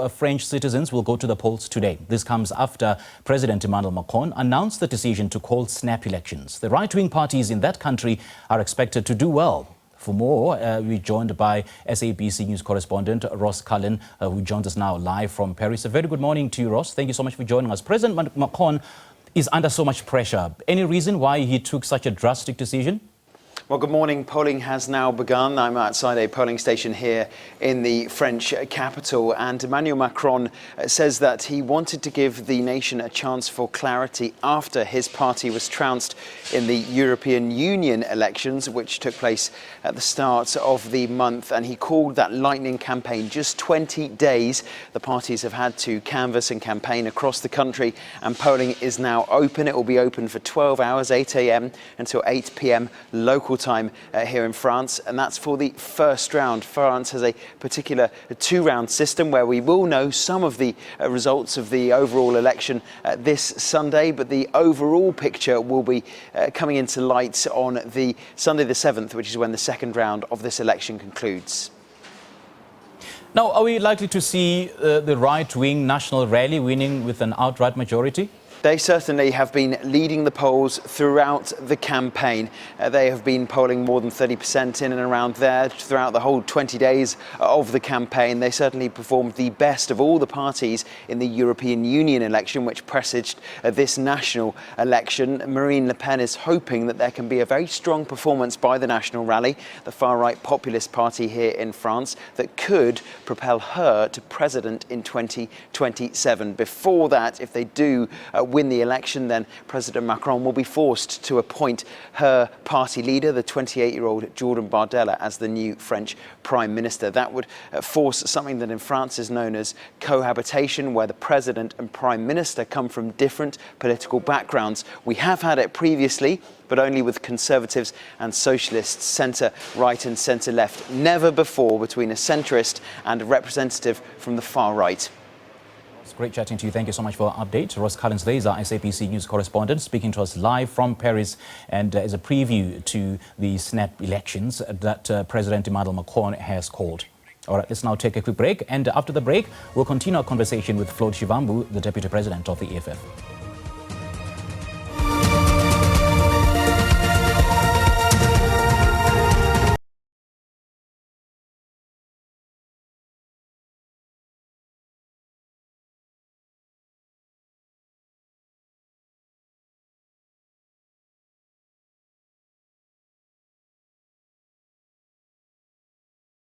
more French citizens will go to the polls today. This comes after President Emmanuel Macron announced the decision to call snap elections. The right-wing parties in that country are expected to do well. For more, we're joined by SABC News correspondent Ross Cullen, who joins us now live from Paris. A very good morning to you, Ross. Thank you so much for joining us. President Macron is under so much pressure. Any reason why he took such a drastic decision? Well, good morning. Polling has now begun. I'm outside a polling station here in the French capital, and Emmanuel Macron says that he wanted to give the nation a chance for clarity after his party was trounced in the European Union elections, which took place at the start of the month, and he called that lightning campaign. Just 20 days the parties have had to canvass and campaign across the country, and polling is now open. It will be open for 12 hours, 8 a.m. until 8 p.m. local time here in France, and that's for the first round. France has a particular two-round system where we will know some of the results of the overall election this Sunday, but the overall picture will be coming into light on the Sunday the 7th, which is when the second round of this election concludes. Now, are we likely to see the right-wing National Rally winning with an outright majority? They certainly have been leading the polls throughout the campaign. They have been polling more than 30% in and around there throughout the whole 20 days of the campaign. They certainly performed the best of all the parties in the European Union election, which presaged this national election. Marine Le Pen is hoping that there can be a very strong performance by the National Rally, the far-right populist party here in France, that could propel her to president in 2027. Before that, if they do win the election, then President Macron will be forced to appoint her party leader, the 28-year-old Jordan Bardella, as the new French Prime Minister. That would force something that in France is known as cohabitation, where the President and Prime Minister come from different political backgrounds. We have had it previously, but only with Conservatives and Socialists, centre-right and centre-left. Never before between a centrist and a representative from the far right. It's great chatting to you. Thank you so much for our update. Ross Cullen is our SABC News correspondent, speaking to us live from Paris, and as a preview to the snap elections that President Emmanuel Macron has called. All right, let's now take a quick break, and after the break, we'll continue our conversation with Claude Shivambu, the Deputy President of the EFF.